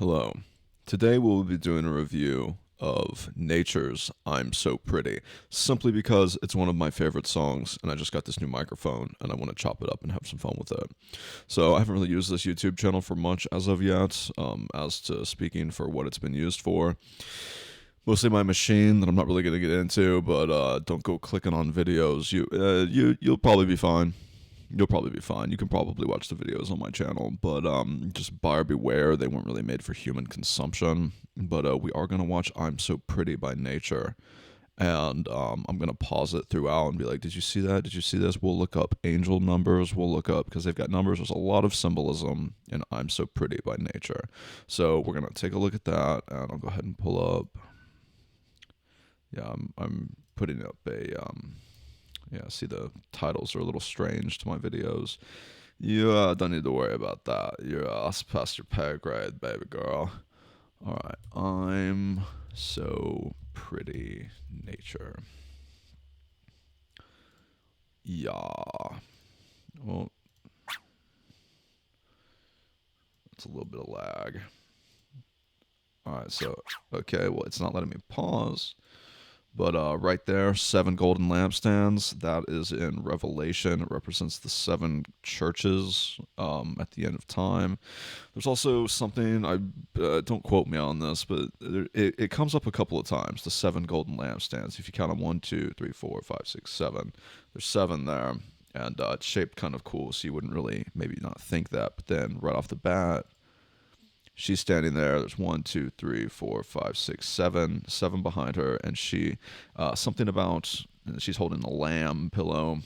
Hello. Today we'll be doing a review of Nature's I'm So Pretty, simply because it's one of my favorite songs and I just got this new microphone and I want to chop it up and have some fun with it. So I haven't really used this YouTube channel for much as of yet, as to speaking for what it's been used for. Mostly my machine that I'm not really going to get into, but don't go clicking on videos. You'll probably be fine. You'll probably be fine. You can probably watch the videos on my channel, but just buyer beware. They weren't really made for human consumption. But we are gonna watch "I'm So Pretty" by Nature, and I'm gonna pause it throughout and be like, "Did you see that? Did you see this?" We'll look up angel numbers. We'll look up because they've got numbers. There's a lot of symbolism in "I'm So Pretty" by Nature. So we're gonna take a look at that, and I'll go ahead and pull up. Yeah, I'm putting up a Yeah, see, the titles are a little strange to my videos. You don't need to worry about that. You're past your pay grade, baby girl. Alright, I'm so pretty, Nature. Yeah. Well, it's a little bit of lag. Alright, so, okay, well, it's not letting me pause. But right there, 7 golden lampstands. That is in Revelation. It represents the 7 churches at the end of time. There's also something, I don't quote me on this, but it comes up a couple of times, the 7 golden lampstands. If you count them 1, 2, 3, 4, 5, 6, 7. There's 7 there. And it's shaped kind of cool, so you wouldn't really maybe not think that. But then right off the bat, she's standing there. There's 1, 2, 3, 4, 5, 6, 7, 7 behind her, and something about she's holding a lamb pillow.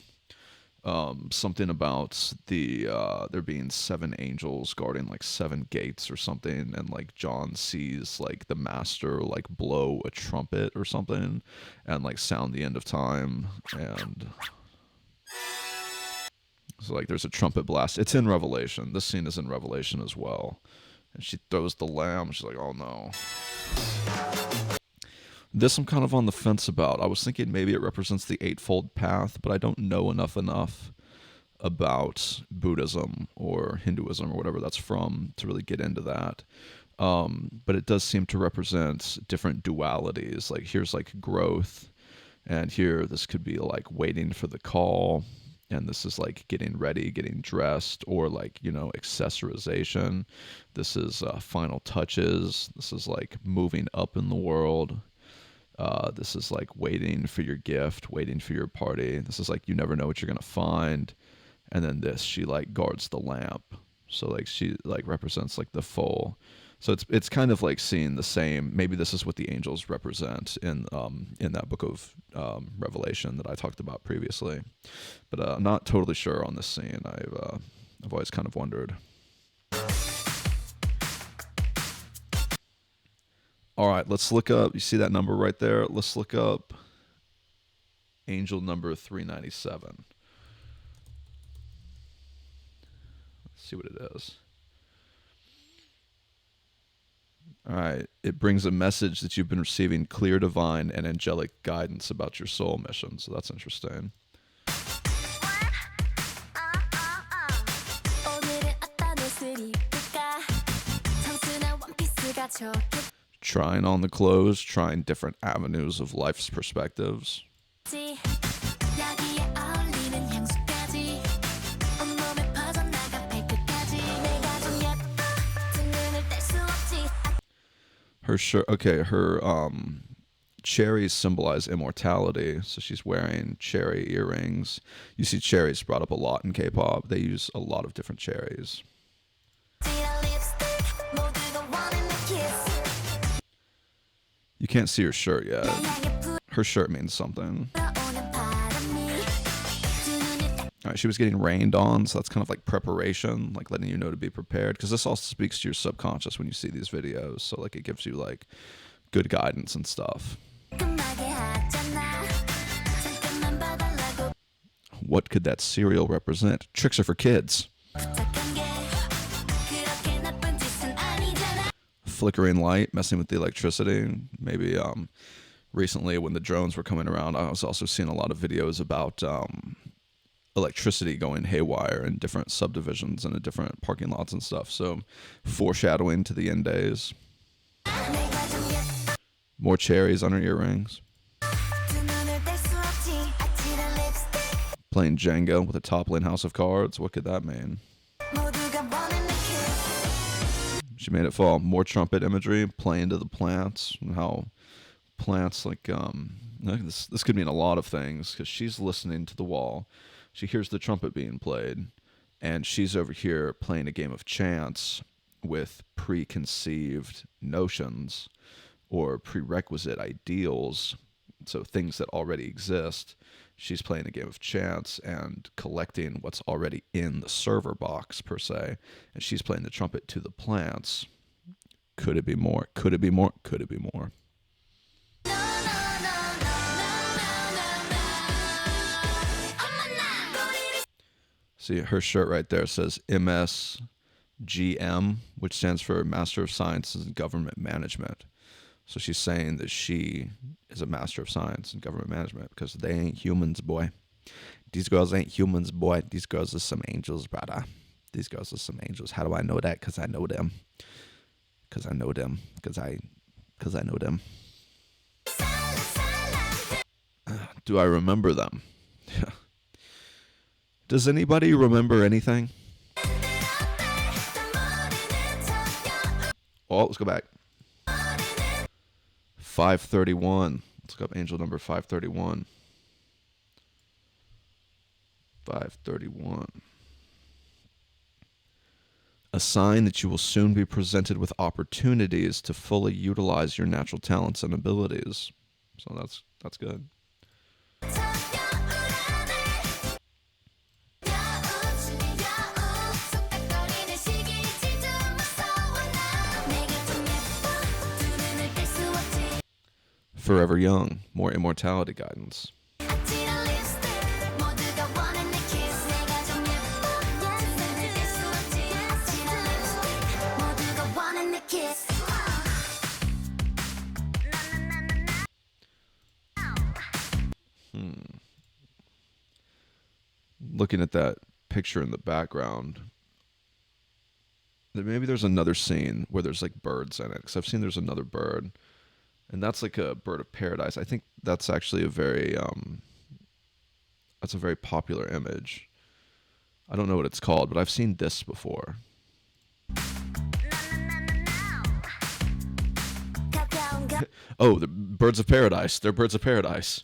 Something about there being 7 angels guarding like 7 gates or something, and like John sees like the master like blow a trumpet or something, and like sound the end of time, and so like there's a trumpet blast. It's in Revelation. This scene is in Revelation as well. And she throws the lamb. She's like, oh no. This I'm kind of on the fence about. I was thinking maybe it represents the Eightfold Path, but I don't know enough about Buddhism or Hinduism or whatever that's from to really get into that. But it does seem to represent different dualities. Like here's like growth, and here this could be like waiting for the call, and this is like getting ready, getting dressed, or like, accessorization. This is final touches. This is like moving up in the world. This is like waiting for your gift, waiting for your party. This is like you never know what you're gonna find. And then this, she like guards the lamp, so like she like represents like the full. So it's kind of like seeing the same. Maybe this is what the angels represent in that book of Revelation that I talked about previously, but I'm not totally sure on this scene. I've always kind of wondered. All right, let's look up. You see that number right there? Let's look up angel number 397. Let's see what it is. All right. It brings a message that you've been receiving clear divine and angelic guidance about your soul mission. So that's interesting. Trying on the clothes, trying different avenues of life's perspectives. Her shirt, okay, her cherries symbolize immortality, so she's wearing cherry earrings. You see cherries brought up a lot in K-pop. They use a lot of different cherries. You can't see her shirt yet. Her shirt means something. All right, she was getting rained on, so that's kind of like preparation, like letting you know to be prepared, because this also speaks to your subconscious when you see these videos, so like it gives you like good guidance and stuff. What could that cereal represent? Tricks are for kids. Flickering light, messing with the electricity. Maybe recently when the drones were coming around, I was also seeing a lot of videos about electricity going haywire in different subdivisions and in different parking lots and stuff. So foreshadowing to the end days. More cherries on her earrings. Playing Jenga with a toppling house of cards. What could that mean? She made it fall. More trumpet imagery. Playing to the plants. And how plants this could mean a lot of things, because she's listening to the wall. She hears the trumpet being played, and she's over here playing a game of chance with preconceived notions or prerequisite ideals, so things that already exist. She's playing a game of chance and collecting what's already in the server box, per se, and she's playing the trumpet to the plants. Could it be more? Could it be more? Could it be more? See, her shirt right there says MSGM, which stands for Master of Science in Government Management. So she's saying that she is a Master of Science in Government Management, because they ain't humans, boy. These girls ain't humans, boy. These girls are some angels, brother. These girls are some angels. How do I know that? Because I know them. Because I know them. Because I know them. Do I remember them? Does anybody remember anything? Oh, let's go back. 531. Let's look up angel number 531. 531. A sign that you will soon be presented with opportunities to fully utilize your natural talents and abilities. So that's good. Forever young, more immortality guidance. Looking at that picture in the background, maybe there's another scene where there's like birds in it, because I've seen there's another bird, and that's like a bird of paradise. I think that's actually a very popular image. I don't know what it's called, but I've seen this before. Oh, the birds of paradise. They're birds of paradise.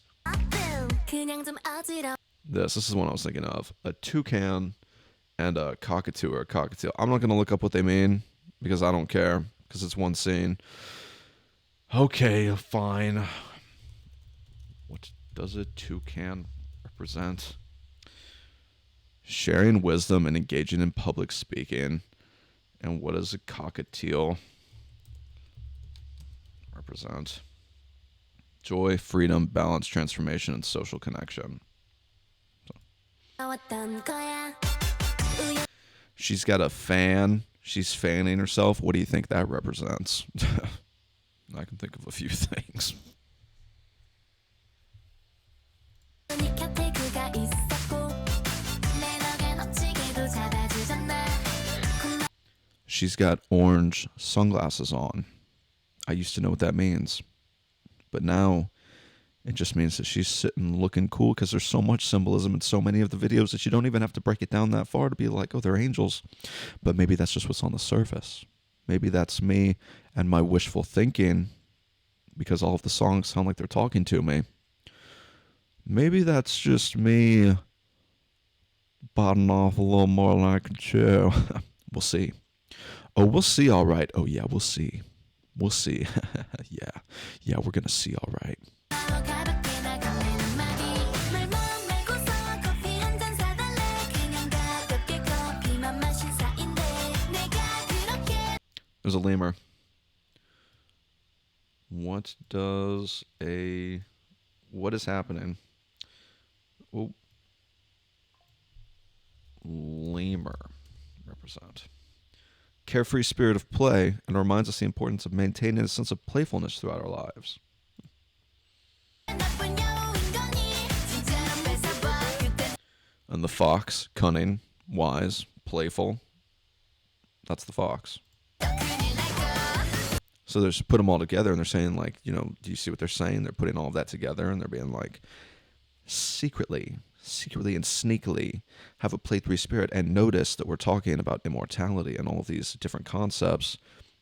This is one I was thinking of. A toucan and a cockatoo or a cockatiel. I'm not going to look up what they mean, because I don't care, because it's one scene. Okay, fine. What does a toucan represent? Sharing wisdom and engaging in public speaking. And what does a cockatiel represent? Joy, freedom, balance, transformation, and social connection. She's got a fan. She's fanning herself. What do you think that represents? I can think of a few things. She's got orange sunglasses on. I used to know what that means, but now it just means that she's sitting looking cool, because there's so much symbolism in so many of the videos that you don't even have to break it down that far to be like, oh, they're angels. But maybe that's just what's on the surface. Maybe that's me and my wishful thinking, because all of the songs sound like they're talking to me. Maybe that's just me biting off a little more like a chew. We'll see. Oh, we'll see, all right. Oh, yeah, we'll see. We'll see. Yeah, we're going to see, all right. There's a lemur. What is happening? Oh, lemur represent. Carefree spirit of play, and reminds us the importance of maintaining a sense of playfulness throughout our lives. And the fox, cunning, wise, playful. That's the fox. So they're just put them all together, and they're saying, like, you know, do you see what they're saying? They're putting all of that together, and they're being like, secretly and sneakily have a play 3 spirit, and notice that we're talking about immortality and all of these different concepts.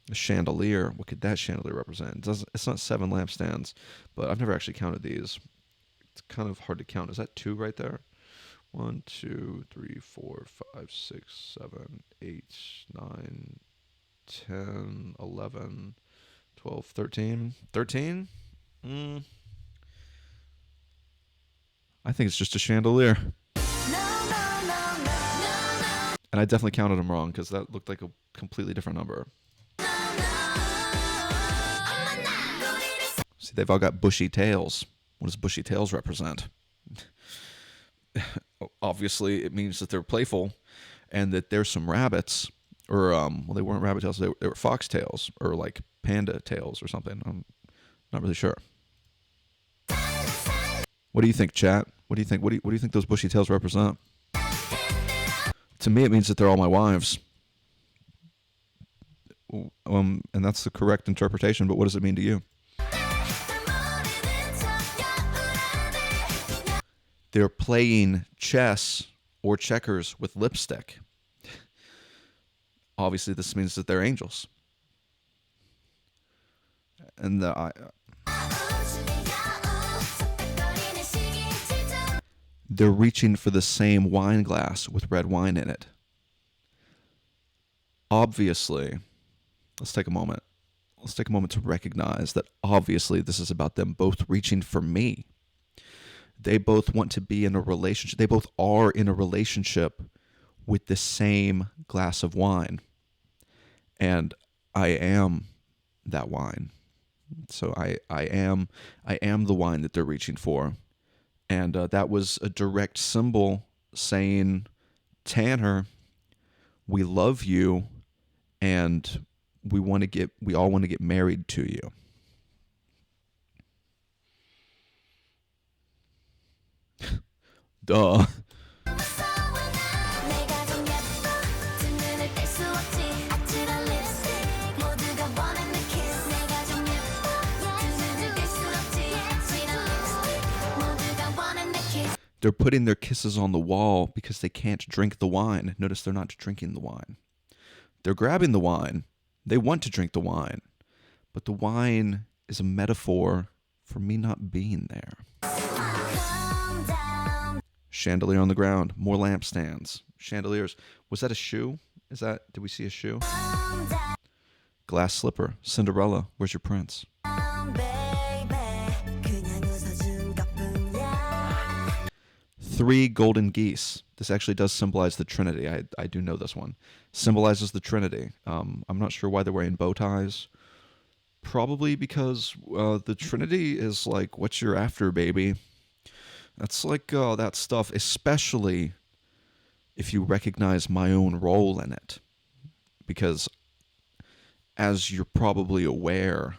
The chandelier, what could that chandelier represent? It's not 7 lampstands, but I've never actually counted these. It's kind of hard to count. Is that 2 right there? 1, 2, 3, 4, 5, 6, 7, 8, 9, 10, 11, 12, 13. 13? I think it's just a chandelier. And I definitely counted them wrong because that looked like a completely different number. See, they've all got bushy tails. What does bushy tails represent? Obviously, it means that they're playful and that there's some rabbits, or, well, they weren't rabbit tails, they were fox tails, or like panda tails or something. I'm not really sure. What do you think, chat? What do you think? What do you think those bushy tails represent? To me, it means that they're all my wives. And that's the correct interpretation, but what does it mean to you? They're playing chess or checkers with lipstick. Obviously, this means that they're angels. And they're reaching for the same wine glass with red wine in it. Obviously, let's take a moment. Let's take a moment to recognize that obviously this is about them both reaching for me. They both want to be in a relationship. They both are in a relationship with the same glass of wine. And I am that wine. So I am the wine that they're reaching for. And that was a direct symbol saying, Tanner, we love you, and we all want to get married to you. Duh. They're putting their kisses on the wall because they can't drink the wine. Notice they're not drinking the wine. They're grabbing the wine. They want to drink the wine. But the wine is a metaphor for me not being there. Chandelier on the ground. More lampstands. Chandeliers. Was that a shoe? Did we see a shoe? Glass slipper. Cinderella. Where's your prince? 3 golden geese. This actually does symbolize the Trinity. I do know this one. Symbolizes the Trinity. I'm not sure why they're wearing bow ties. Probably because the Trinity is like, what you're after, baby. That's like that stuff, especially if you recognize my own role in it. Because as you're probably aware,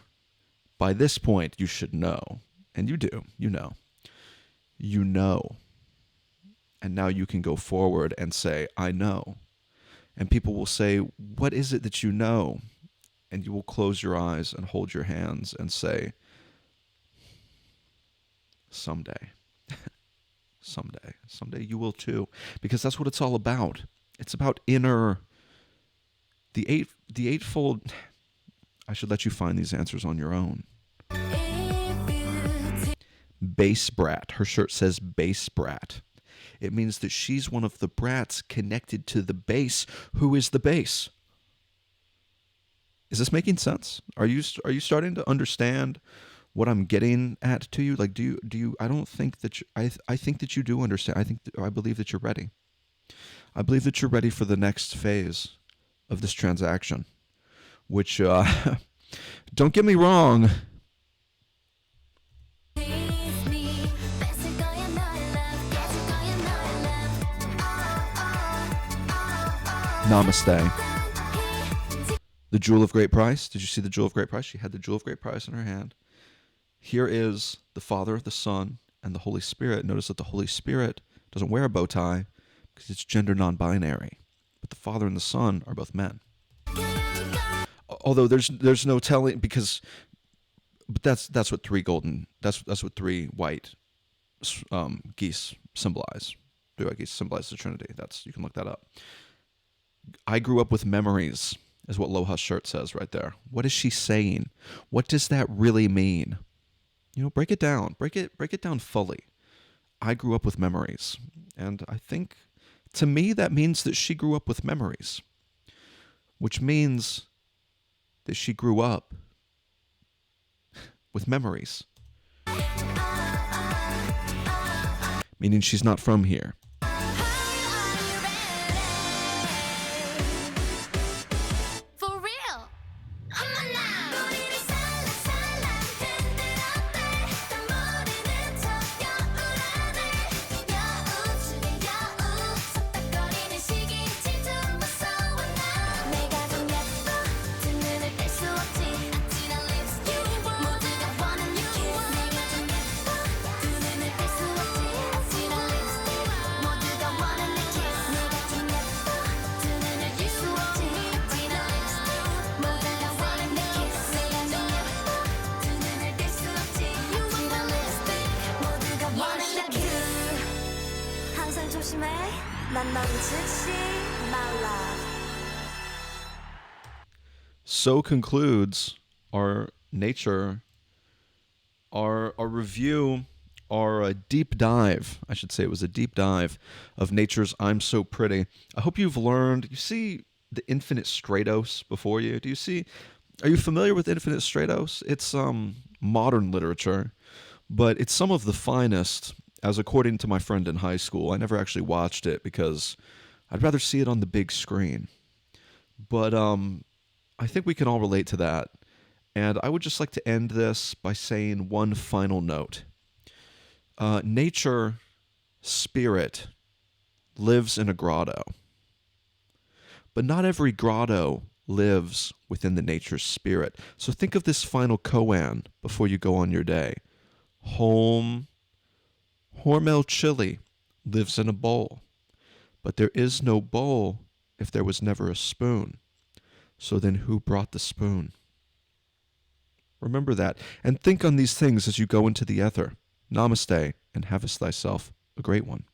by this point you should know. And you do. You know. You know. And now you can go forward and say, I know. And people will say, what is it that you know? And you will close your eyes and hold your hands and say, someday. Someday. Someday you will too. Because that's what it's all about. It's about the eightfold. I should let you find these answers on your own. Base brat. Her shirt says base brat. It means that she's one of the brats connected to the base. Who is the base? Is this making sense? Are you starting to understand what I'm getting at to you? Like, do you? I don't think that I think that you do understand. I believe that you're ready. I believe that you're ready for the next phase of this transaction. Which, don't get me wrong. Namaste. The jewel of great price. Did you see the jewel of great price? She had the jewel of great price in her hand. Here is the Father, the Son, and the Holy Spirit. Notice that the Holy Spirit doesn't wear a bow tie. because it's gender non-binary. But the Father and the Son are both men. Although there's no telling, because but that's what that's what three white geese symbolize. Three white geese symbolize the Trinity. You can look that up. I grew up with memories, is what Loha's shirt says right there. What is she saying? What does that really mean? Break it down. Break it down fully. I grew up with memories. And I think, to me, that means that she grew up with memories, which means that she grew up with memories, meaning she's not from here. So concludes our review, our deep dive. I should say it was a deep dive of nature's I'm So Pretty. I hope you've learned. You see the Infinite Stratos before you? Are you familiar with Infinite Stratos? It's modern literature, but it's some of the finest, as according to my friend in high school. I never actually watched it because I'd rather see it on the big screen. But I think we can all relate to that. And I would just like to end this by saying one final note. Nature, spirit, lives in a grotto. But not every grotto lives within the nature's spirit. So think of this final koan before you go on your day. Hormel chili lives in a bowl. But there is no bowl if there was never a spoon. So then who brought the spoon? Remember that, and think on these things as you go into the ether. Namaste, and have thyself a great one.